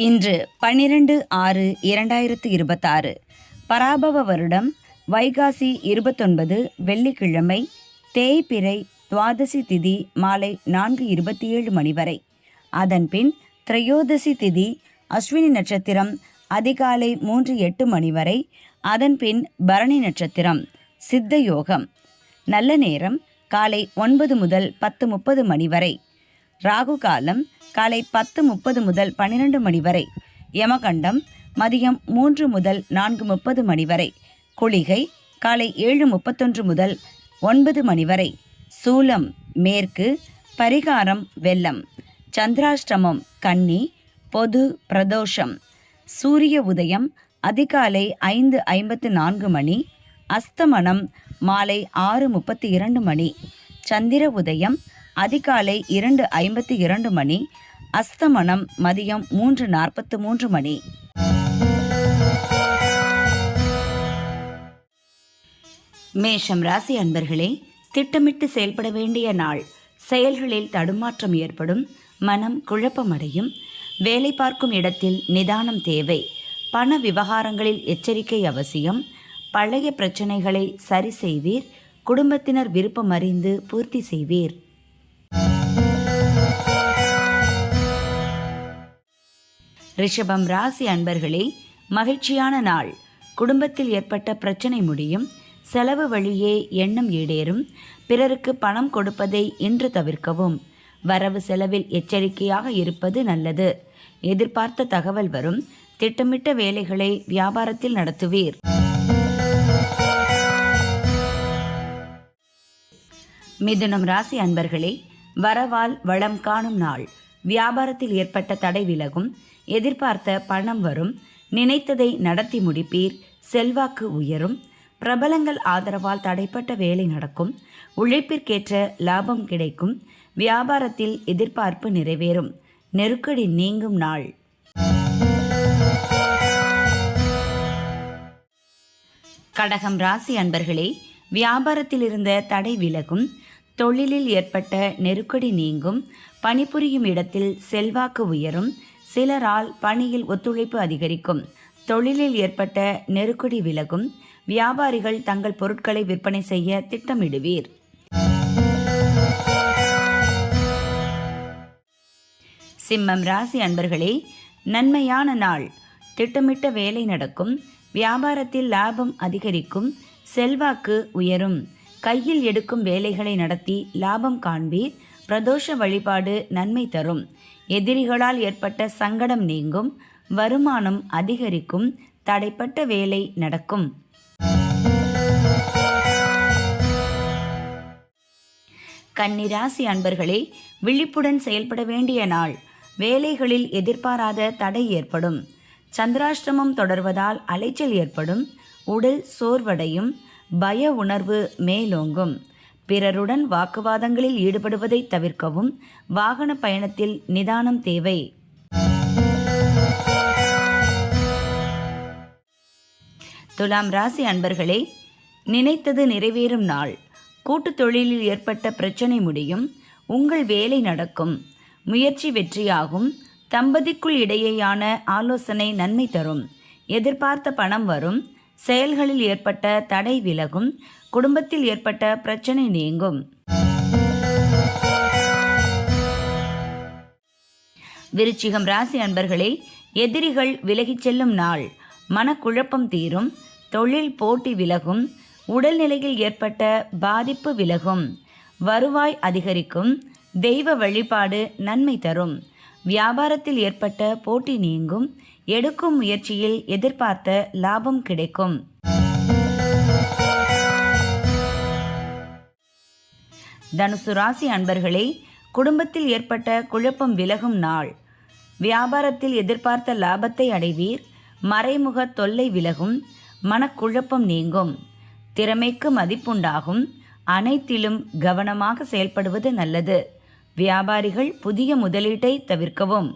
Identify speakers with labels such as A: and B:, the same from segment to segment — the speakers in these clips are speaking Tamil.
A: இன்று 12/6/2026 பராபவ வருடம் வைகாசி 29 வெள்ளிக்கிழமை, தேய்பிறை துவாதசி திதி மாலை 4:27 மணி வரை. அதன்பின் திரையோதசி திதி அஸ்வினி நட்சத்திரம் அதிகாலை 3:08 மணி வரை. அதன்பின் பரணி நட்சத்திரம் சித்த யோகம். நல்ல நேரம் காலை 9 முதல் 10:30 மணி வரை. ராகு காலம் காலை 10:30 முதல் 12 மணி வரை. யமகண்டம் மதியம் 3 முதல் 4:30 மணி வரை. குளிகை காலை 7:31 முதல் 9 மணி வரை. சூலம் மேற்கு. பரிகாரம் வெல்லம். சந்திராஷ்டமம் கன்னி. பொது பிரதோஷம். சூரிய உதயம் அதிகாலை 5:54 மணி. அஸ்தமனம் மாலை 6:32 மணி. சந்திர உதயம் அதிகாலை 2:52 மணி. அஸ்தமனம் மதியம் 3:43 மணி. மேஷம் ராசி அன்பர்களே, திட்டமிட்டு செயல்பட வேண்டிய நாள். செயல்களில் தடுமாற்றம் ஏற்படும். மனம் குழப்பமடையும். வேலை பார்க்கும் இடத்தில் நிதானம் தேவை. பண விவகாரங்களில் எச்சரிக்கை அவசியம். பழைய பிரச்சனைகளை சரி செய்வீர். குடும்பத்தினர் விருப்பம் அறிந்து பூர்த்தி செய்வீர். ரிஷபம் ராசி அன்பர்களே, மகிழ்ச்சியான நாள். குடும்பத்தில் ஏற்பட்ட பிரச்சனை முடியும். செலவு வழியே எண்ணம் ஈடேறும். பிறருக்கு பணம் கொடுப்பதை இன்று தவிர்க்கவும். வரவு செலவில் எச்சரிக்கையாக இருப்பது நல்லது. எதிர்பார்த்த தகவல் வரும். திட்டமிட்ட வேலைகளை வியாபாரத்தில் நடத்துவீர். மிதுனம் ராசி அன்பர்களே, வரவால் வளம் காணும் நாள். வியாபாரத்தில் ஏற்பட்ட தடை விலகும். எதிர்பார்த்த பணம் வரும். நினைத்ததை நடத்தி முடிப்பீர். செல்வாக்கு உயரும். பிரபலங்கள் ஆதரவால் தடைப்பட்ட வேலை நடக்கும். உழைப்பிற்கேற்ற லாபம் கிடைக்கும். வியாபாரத்தில் எதிர்பார்ப்பு நிறைவேறும். நெருக்கடி நீங்கும் நாள். கடகம் ராசி அன்பர்களே, வியாபாரத்தில் இருந்த தடை விலகும். தொழிலில் ஏற்பட்ட நெருக்கடி நீங்கும். பணிபுரியும் இடத்தில் செல்வாக்கு உயரும். சிலரால் பணியில் ஒத்துழைப்பு அதிகரிக்கும். தொழிலில் ஏற்பட்ட நெருக்கடி விலகும். வியாபாரிகள் தங்கள் பொருட்களை விற்பனை செய்ய திட்டமிடுவீர். சிம்மம் ராசி அன்பர்களே, நன்மையான நாள். திட்டமிட்ட வேலை நடக்கும். வியாபாரத்தில் லாபம் அதிகரிக்கும். செல்வாக்கு உயரும். கையில் எடுக்கும் வேலைகளை நடத்தி லாபம் காண்பீர். பிரதோஷ வழிபாடு நன்மை தரும். எதிரிகளால் ஏற்பட்ட சங்கடம் நீங்கும். வருமானம் அதிகரிக்கும். தடைப்பட்ட வேலை நடக்கும். கன்னிராசி அன்பர்களே, விழிப்புடன் செயல்பட வேண்டிய நாள். வேலைகளில் எதிர்பாராத தடை ஏற்படும். சந்திராஷ்டமம் தொடர்வதால் அலைச்சல் ஏற்படும். உடல் சோர்வடையும். பய உணர்வு மேலோங்கும். பிறருடன் வாக்குவாதங்களில் ஈடுபடுவதை தவிர்க்கவும். வாகன பயணத்தில் நிதானம் தேவை. துலாம் ராசி அன்பர்களே, நினைத்தது நிறைவேறும் நாள். கூட்டுத் தொழிலில் ஏற்பட்ட பிரச்சனை முடியும். உங்கள் வேலை நடக்கும். முயற்சி வெற்றியாகும். தம்பதிக்குள் இடையேயான ஆலோசனை நன்மை தரும். எதிர்பார்த்த பணம் வரும். செயல்களில் ஏற்பட்ட தடை விலகும். குடும்பத்தில் ஏற்பட்ட பிரச்சனை நீங்கும். விருச்சிகம் ராசி அன்பர்களே, எதிரிகள் விலகிச் செல்லும் நாள். மனக்குழப்பம் தீரும். தொழில் போட்டி விலகும். உடல்நிலையில் ஏற்பட்ட பாதிப்பு விலகும். வருவாய் அதிகரிக்கும். தெய்வ வழிபாடு நன்மை தரும். வியாபாரத்தில் ஏற்பட்ட போட்டி நீங்கும். எடுக்கும் முயற்சியில் எதிர்பார்த்த லாபம் கிடைக்கும். தனுசு ராசி அன்பர்களே, குடும்பத்தில் ஏற்பட்ட குழப்பம் விலகும் நாள். வியாபாரத்தில் எதிர்பார்த்த லாபத்தை அடைவீர். மறைமுக தொல்லை விலகும். மனக்குழப்பம் நீங்கும். திறமைக்கு மதிப்புண்டாகும். அனைத்திலும் கவனமாக செயல்படுவது நல்லது. வியாபாரிகள் புதிய முதலீட்டை தவிர்க்கவும்.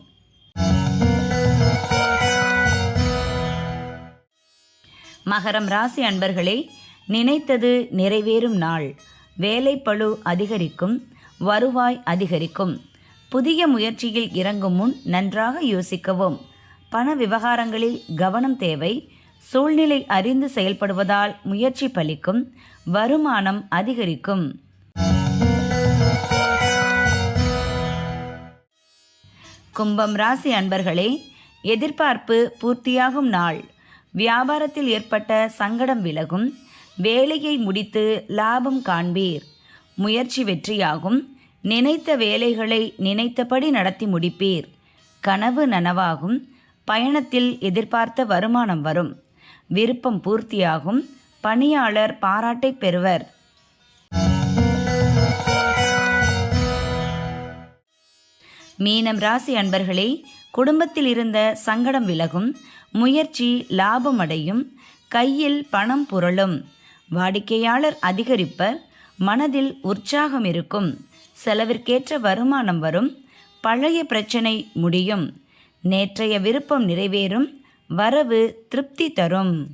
A: மகரம் ராசி அன்பர்களே, நினைத்தது நிறைவேறும் நாள். வேலைப்பளு அதிகரிக்கும். வருவாய் அதிகரிக்கும். புதிய முயற்சியில் இறங்கும் முன் நன்றாக யோசிக்கவும். பண விவகாரங்களில் கவனம் தேவை. சூழ்நிலை அறிந்து செயல்படுவதால் முயற்சி பலிக்கும். வருமானம் அதிகரிக்கும். கும்பம் ராசி அன்பர்களே, எதிர்பார்ப்பு பூர்த்தியாகும் நாள். வியாபாரத்தில் ஏற்பட்ட சங்கடம் விலகும். வேலையை முடித்து லாபம் காண்பீர். முயற்சி வெற்றியாகும். நினைத்த வேலைகளை நினைத்தபடி நடத்தி முடிப்பீர். கனவு நனவாகும். பயணத்தில் எதிர்பார்த்த வருமானம் வரும். விருப்பம் பூர்த்தியாகும். பணியாளர் பாராட்டை பெறுவர். மீனம் ராசி அன்பர்களே, குடும்பத்தில் இருந்த சங்கடம் விலகும். முயற்சி லாபம் அடையும். கையில் பணம் புரளும். வாடிக்கையாளர் அதிகரிப்பர். மனதில் உற்சாகம் இருக்கும். செலவிற்கேற்ற வருமானம் வரும். பழைய பிரச்சனை முடியும். நேற்றைய விருப்பம் நிறைவேறும். வரவு திருப்தி தரும்.